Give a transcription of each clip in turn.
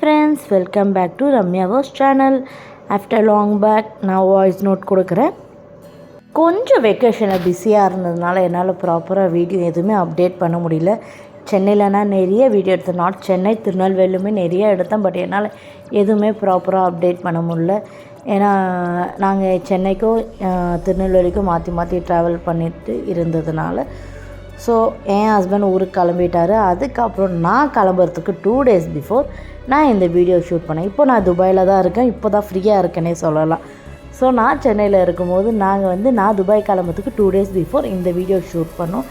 Friends, welcome back to ரம்யாவோஸ் channel. After long back நான் voice note கொடுக்குறேன். கொஞ்சம் வெக்கேஷனில் பிஸியாக இருந்ததுனால என்னால் ப்ராப்பராக வீடியோ எதுவுமே அப்டேட் பண்ண முடியல. சென்னையில் நான் நிறைய வீடியோ எடுத்தேன். நாட் சென்னை, திருநெல்வேலியுமே நிறைய எடுத்தேன். பட் என்னால் எதுவுமே ப்ராப்பராக அப்டேட் பண்ண முடியல. ஏன்னா நாங்கள் சென்னைக்கும் திருநெல்வேலிக்கும் மாற்றி மாற்றி ட்ராவல் பண்ணிட்டு இருந்ததுனால ஸோ என் ஹஸ்பண்ட் ஊருக்கு கிளம்பிட்டார். அதுக்கப்புறம் நான் கிளம்புறதுக்கு 2 days பிஃபோர் நான் இந்த வீடியோ ஷூட் பண்ணேன். இப்போ நான் துபாயில் தான் இருக்கேன். இப்போ தான் ஃப்ரீயாக இருக்கேனே சொல்லலாம். ஸோ நான் சென்னையில் இருக்கும்போது நான் துபாய் கிளம்புறதுக்கு 2 days பிஃபோர் இந்த வீடியோ ஷூட் பண்ணோம்.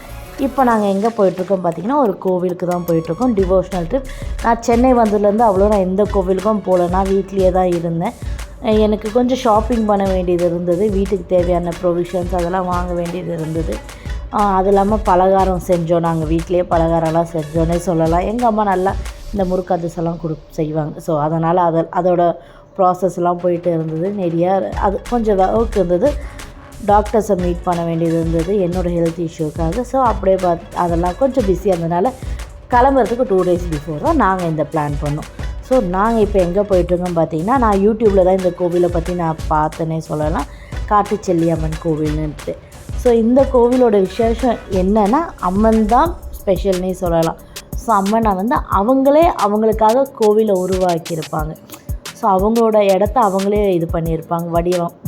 இப்போ நாங்கள் எங்கே போயிட்டுருக்கோம் பார்த்திங்கன்னா, ஒரு கோவிலுக்கு தான் போயிட்டுருக்கோம். Devotional trip. நான் சென்னை வந்ததுலேருந்து அவ்வளோ நான் எந்த கோவிலுக்கும் போகல. நான் வீட்லேயே தான் இருந்தேன். எனக்கு கொஞ்சம் ஷாப்பிங் பண்ண வேண்டியது இருந்தது. வீட்டுக்கு தேவையான ப்ரொவிஷன்ஸ் அதெல்லாம் வாங்க வேண்டியது இருந்தது. அது இல்லாமல் பலகாரம் செஞ்சோம். நாங்கள் வீட்லேயே பலகாரம்லாம் செஞ்சோன்னே சொல்லலாம். எங்கள் அம்மா நல்லா இந்த முறுக்கு அதிரசம்லாம் செய்வாங்க. ஸோ அதனால் அதோட ப்ராசஸ்லாம் போயிட்டு இருந்தது. நிறையா அது கொஞ்சம் ஒர்க் இருந்தது. டாக்டர்ஸை மீட் பண்ண வேண்டியது இருந்தது என்னோடய ஹெல்த் இஷ்யூக்காக. ஸோ அப்படியே அதெல்லாம் கொஞ்சம் பிஸியாக இருந்ததுனால கிளம்புறதுக்கு 2 days பிஃபோர் தான் நாங்கள் இந்த பிளான் பண்ணோம். ஸோ நாங்கள் இப்போ எங்கே போயிட்டுருக்கோம் பார்த்தீங்கன்னா, நான் யூடியூப்பில் தான் இந்த கோவிலை பற்றி நான் பார்த்தேனே சொல்லலாம். காட்டுச்செல்லியம்மன் கோவில்னுட்டு. ஸோ இந்த கோவிலோட விசேஷம் என்னென்னா, அம்மன் தான் ஸ்பெஷல்னே சொல்லலாம். ஸோ அம்மனை அவங்களுக்காக கோவிலை உருவாக்கியிருப்பாங்க. ஸோ அவங்களோட இடத்த அவங்களே இது பண்ணியிருப்பாங்க,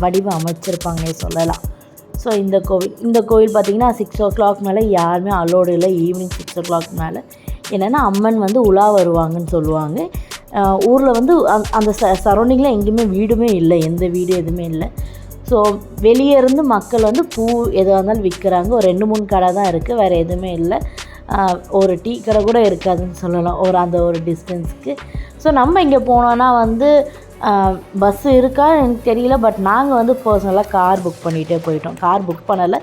வடிவம் அமைச்சிருப்பாங்கன்னே சொல்லலாம். ஸோ இந்த கோவில் பார்த்திங்கன்னா 6 o'clock மேலே யாருமே அலோடு இல்லை. ஈவினிங் 6 o'clock மேலே என்னென்னா அம்மன் உலா வருவாங்கன்னு சொல்லுவாங்க. ஊரில் அந்த சரௌண்டிங்கில் எங்கேயுமே வீடுமே இல்லை, எந்த வீடு எதுவுமே இல்லை. ஸோ வெளியே இருந்து மக்கள் பூ எதாக இருந்தாலும் விற்கிறாங்க. ஒரு 2-3 கடை தான் இருக்குது, வேறு எதுவுமே இல்லை. ஒரு டீ கடை கூட இருக்காதுன்னு சொல்லலாம் ஒரு டிஸ்டன்ஸுக்கு. ஸோ நம்ம இங்கே போனோன்னா பஸ்ஸு இருக்கா எனக்கு தெரியல. பட் நாங்கள் பர்சனலாக கார் புக் பண்ணிகிட்டே போயிட்டோம். கார் புக் பண்ணலை,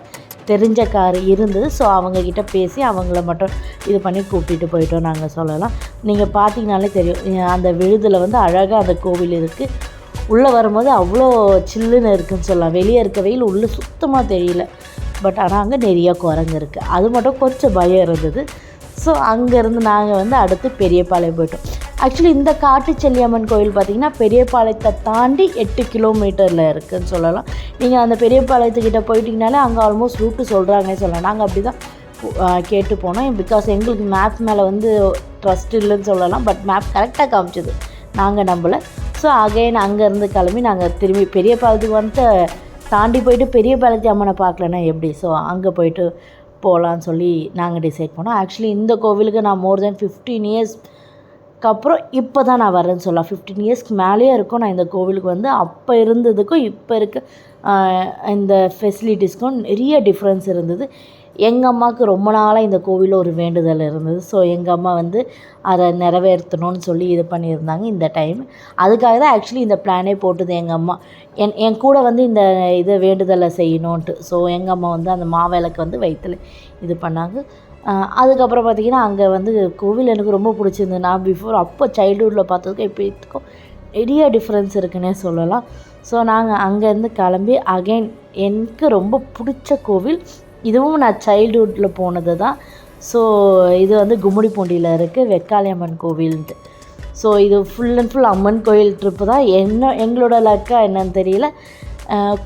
தெரிஞ்ச கார் இருந்தது. ஸோ அவங்கக்கிட்ட பேசி அவங்கள மட்டும் இது பண்ணி கூப்பிட்டு போயிட்டோம் நாங்கள் சொல்லலாம். நீங்கள் பார்த்தீங்கனாலே தெரியும், அந்த விழுதில் அழகாக அந்த கோவில் இருக்குது. உள்ளே வரும்போது அவ்வளோ சில்லுன்னு இருக்குதுன்னு சொல்லலாம். வெளியே இருக்க வெயில் உள்ளே சுத்தமாக தெரியல. பட் ஆனால் அங்கே நிறைய குரங்கு இருக்குது. அது மட்டும் கொஞ்சம் பயம் இருந்தது. ஸோ அங்கேருந்து நாங்கள் அடுத்து பெரியபாளையம் போயிட்டோம். ஆக்சுவலி இந்த காட்டுச்செல்லியம்மன் கோயில் பார்த்திங்கன்னா பெரியபாளையத்தை தாண்டி 8 kilometerல இருக்குதுன்னு சொல்லலாம். நீங்கள் அந்த பெரியபாளையத்துக்கிட்ட போயிட்டிங்கனாலே அங்கே ஆல்மோஸ்ட் ரூட்டு சொல்கிறாங்கன்னே சொல்லலாம். நாங்கள் அப்படி தான் கேட்டு போனோம். பிகாஸ் எங்களுக்கு மேப் மேலே ட்ரஸ்ட் இல்லைன்னு சொல்லலாம். பட் மேப் கரெக்டாக காமிச்சிது, நாங்கள் நம்பலை. ஸோ அகைன் அங்கேருந்து கிளம்பி நாங்கள் திரும்பி பெரியபாளையத்துக்கு தாண்டி போயிட்டு பெரியபாளையத்து அம்மனை பார்க்கலன்னா எப்படி. ஸோ அங்கே போயிட்டு போகலான்னு சொல்லி நாங்கள் டிசைட் பண்ணோம். ஆக்சுவலி இந்த கோவிலுக்கு நான் மோர் தென் 15 yearsக்கு அப்புறம் இப்போ தான் நான் வரேன்னு சொல்லலாம். 15 yearsக்கு மேலேயே இருக்கும் நான் இந்த கோவிலுக்கு அப்போ இருந்ததுக்கும் இப்போ இருக்க இந்த ஃபெசிலிட்டிஸ்க்கும் நிறைய டிஃப்ரென்ஸ் இருந்தது. எங்கள் அம்மாவுக்கு ரொம்ப நாளாக இந்த கோவிலில் ஒரு வேண்டுதல் இருந்தது. ஸோ எங்கள் அம்மா அதை நிறைவேற்றணும்னு சொல்லி இது பண்ணியிருந்தாங்க இந்த டைம். அதுக்காக தான் ஆக்சுவலி இந்த பிளானே போட்டது எங்கள் அம்மா. என் கூட இந்த இதை வேண்டுதலை செய்யணுன்ட்டு. ஸோ எங்கள் அம்மா அந்த மாவிளக்கு வயிற்றில் இது பண்ணாங்க. அதுக்கப்புறம் பார்த்திங்கன்னா அங்கே கோவில் எனக்கு ரொம்ப பிடிச்சிருந்தது. நான் அப்போ சைல்டுஹுட்டில் பார்த்ததுக்கும் இப்போ இதுக்கும் நிறைய டிஃப்ரென்ஸ் இருக்குன்னே சொல்லலாம். ஸோ நாங்கள் அங்கேருந்து கிளம்பி அகைன் எனக்கு ரொம்ப பிடிச்ச கோவில், இதுவும் நான் சைல்டுஹுட்டில் போனது தான். ஸோ இது கும்மிடிப்பூண்டியில் இருக்குது, வெக்காளியம்மன் கோவில்ன்ட்டு. ஸோ இது ஃபுல் அண்ட் ஃபுல் அம்மன் கோயில் ட்ரிப்பு தான். எங்களோட லக்கா என்னன்னு தெரியல,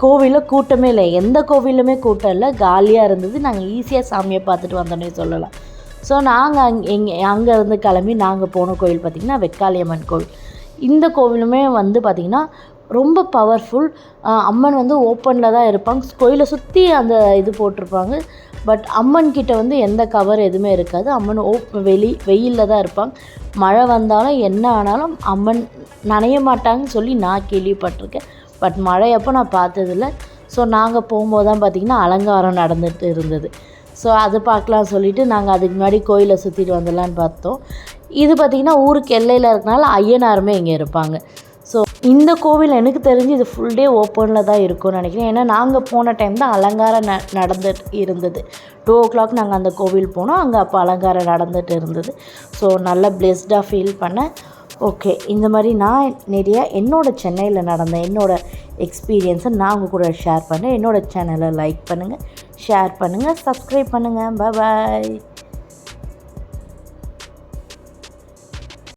கோவிலில் கூட்டமே இல்லை. எந்த கோவிலுமே கூட்டம் இல்லை, காலியாக இருந்தது. நாங்கள் ஈஸியாக சாமியை பார்த்துட்டு வந்தோன்னே சொல்லலாம். ஸோ நாங்கள் அங்கேருந்து கிளம்பி நாங்கள் போன கோவில் பார்த்திங்கன்னா வெக்காளியம்மன் கோவில். இந்த கோவிலுமே பார்த்திங்கன்னா ரொம்ப பவர்ஃபுல். அம்மன் ஓப்பனில் தான் இருப்பாங்க. கோயிலை சுற்றி அந்த இது போட்டிருப்பாங்க. பட் அம்மன் கிட்ட எந்த கவர் எதுவுமே இருக்காது. அம்மன் வெயிலில் தான் இருப்பாங்க. மழை வந்தாலும் என்ன ஆனாலும் அம்மன் நனைய மாட்டாங்கன்னு சொல்லி நான் கேள்விப்பட்டிருக்கேன். பட் மழையப்போ நான் பார்த்ததில்ல. ஸோ நாங்கள் போகும்போது தான் பார்த்திங்கன்னா அலங்காரம் நடந்துட்டு இருந்தது. ஸோ அது பார்க்கலாம் சொல்லிவிட்டு நாங்கள் அதுக்கு முன்னாடி கோயிலை சுற்றிட்டு வந்துடலான்னு பார்த்தோம். இது பார்த்திங்கன்னா ஊருக்கு எல்லையில் இருக்கனால ஐயனாருமே இங்கே இருப்பாங்க. ஸோ இந்த கோவில் எனக்கு தெரிஞ்சு இது ஃபுல் டே ஓப்பனில் தான் இருக்கும்னு நினைக்கிறேன். ஏன்னா நாங்கள் போன டைம் தான் அலங்காரம் நடந்துட்டு இருந்தது. 2 o'clock நாங்கள் அந்த கோவில் போனோம். அங்கே அப்போ அலங்காரம் நடந்துட்டு இருந்தது. ஸோ நல்லா பிளெஸ்டாக ஃபீல் பண்ணேன். ஓகே, இந்த மாதிரி நான் நிறையா சென்னையில் நடந்த என்னோடய எக்ஸ்பீரியன்ஸை நான் உங்கள் கூட ஷேர் பண்ணேன். என்னோடய சேனலை லைக் பண்ணுங்கள், ஷேர் பண்ணுங்கள், சப்ஸ்கிரைப் பண்ணுங்கள். பாய்.